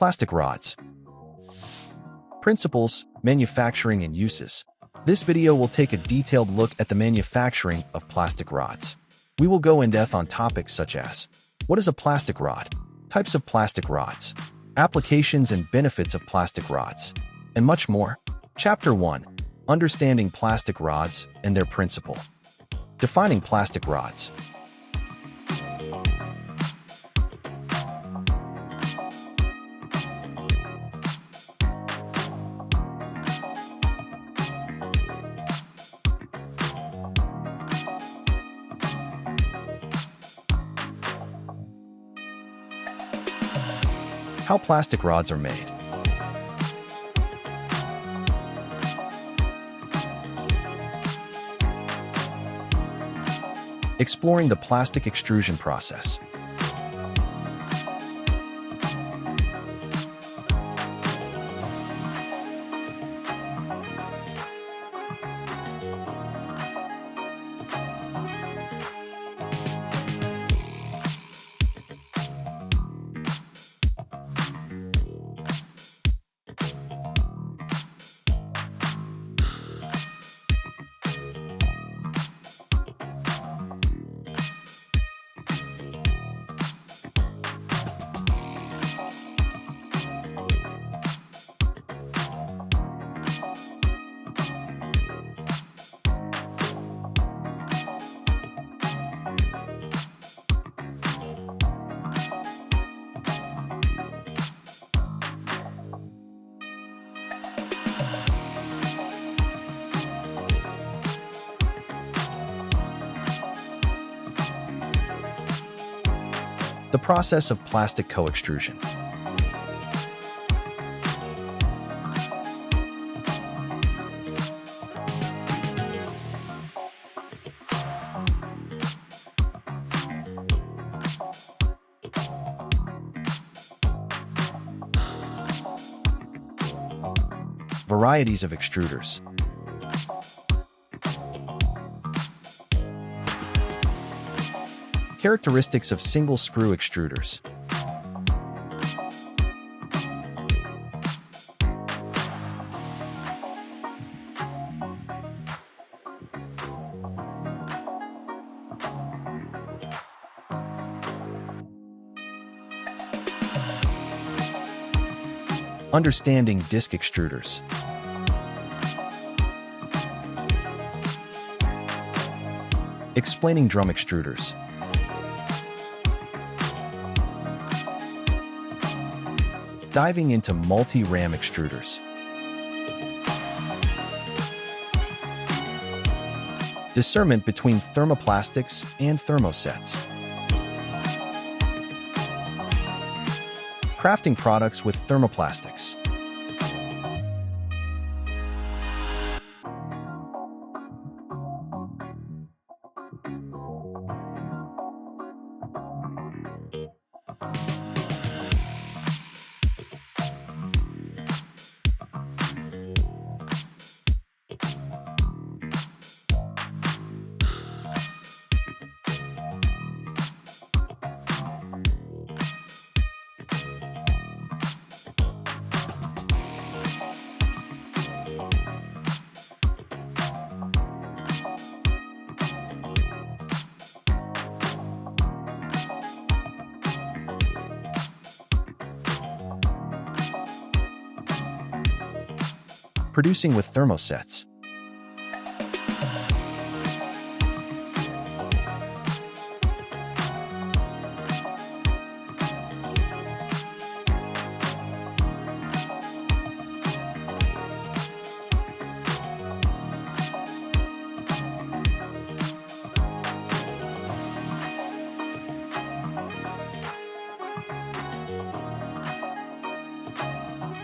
Plastic rods. Principles, manufacturing, and uses. This video will take a detailed look at the manufacturing of plastic rods. We will go in depth on topics such as what is a plastic rod, types of plastic rods, applications and benefits of plastic rods, and much more. Chapter 1. Understanding plastic rods and their principle. Defining plastic rods. How plastic rods are made. Exploring the plastic extrusion process. The process of plastic co-extrusion. Varieties of extruders. Characteristics of single-screw extruders. Understanding disc extruders. Explaining drum extruders. Diving into multi-ram extruders. Discernment between thermoplastics and thermosets. Crafting products with thermoplastics. Producing with thermosets.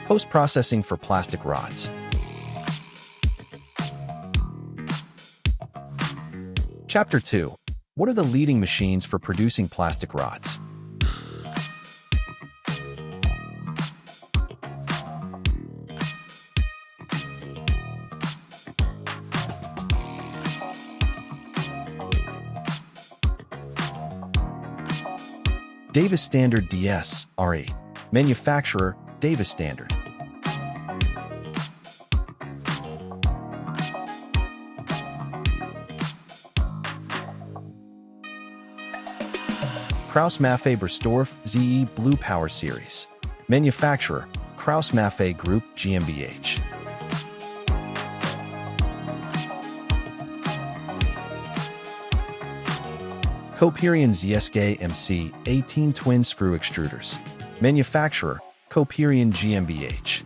Post-processing for plastic rods. Chapter 2. What are the leading machines for producing plastic rods? Davis Standard DS, RE. Manufacturer, Davis standard. Krauss-Maffei-Berstorff ZE Blue Power Series. Manufacturer, Krauss-Maffei Group GmbH. Coperion ZSK MC 18 Twin Screw Extruders. Manufacturer, Coperion GmbH.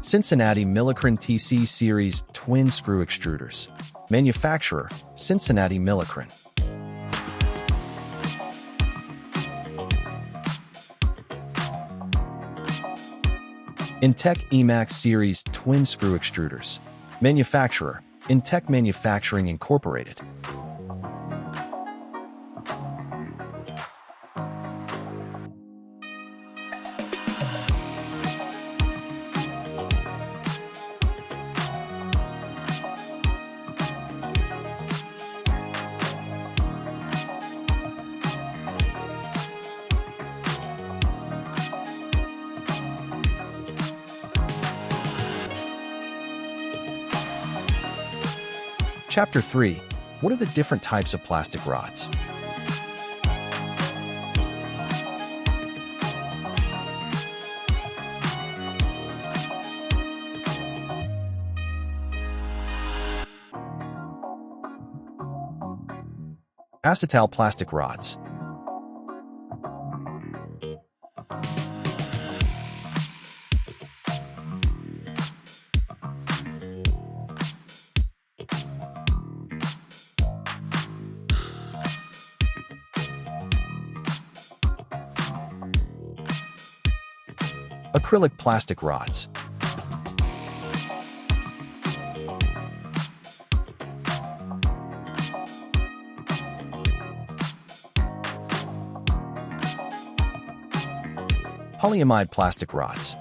Cincinnati Millicron TC Series Twin Screw Extruders. Manufacturer, Cincinnati Millicron. Intech Emax Series Twin Screw Extruders. Manufacturer, Intech Manufacturing Incorporated. Chapter 3. What are the different types of plastic rods? Acetal plastic rods. Acrylic plastic rods. Polyamide plastic rods.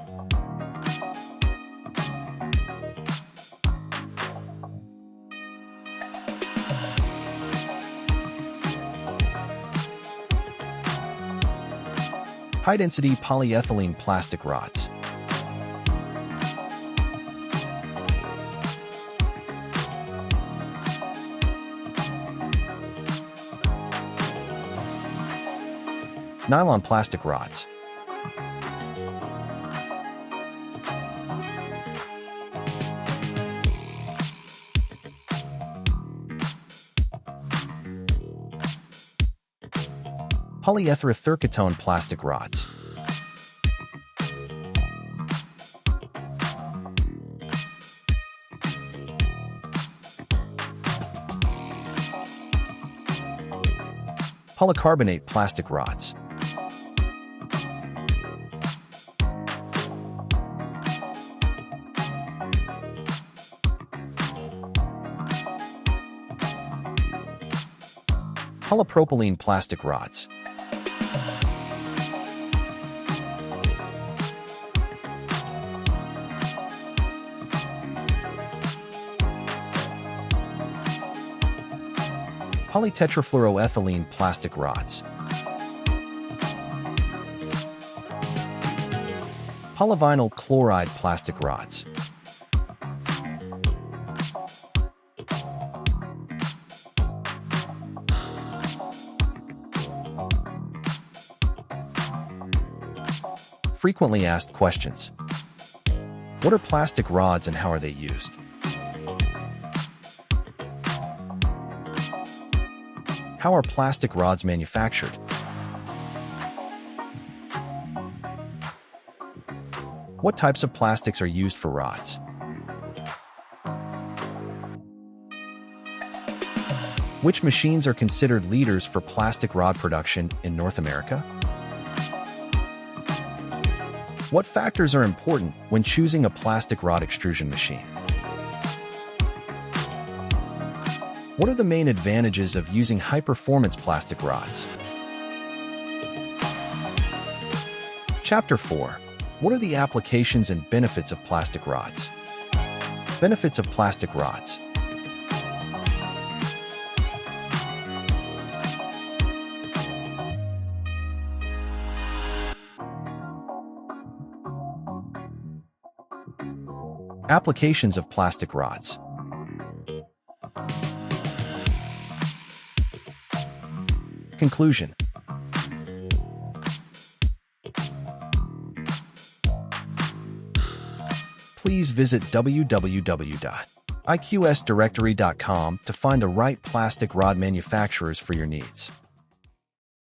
High-density polyethylene plastic rods. Nylon plastic rods. Polyetherotherketone plastic rods. Polycarbonate plastic rods. Polypropylene plastic rods. Polytetrafluoroethylene plastic rods. Polyvinyl chloride plastic rods. Frequently asked questions. What are plastic rods and how are they used? How are plastic rods manufactured? What types of plastics are used for rods? Which machines are considered leaders for plastic rod production in North America? What factors are important when choosing a plastic rod extrusion machine? What are the main advantages of using high-performance plastic rods? Chapter 4. What are the applications and benefits of plastic rods? Benefits of plastic rods. Applications of plastic rods. Conclusion. Please visit www.iqsdirectory.com to find the right plastic rod manufacturers for your needs.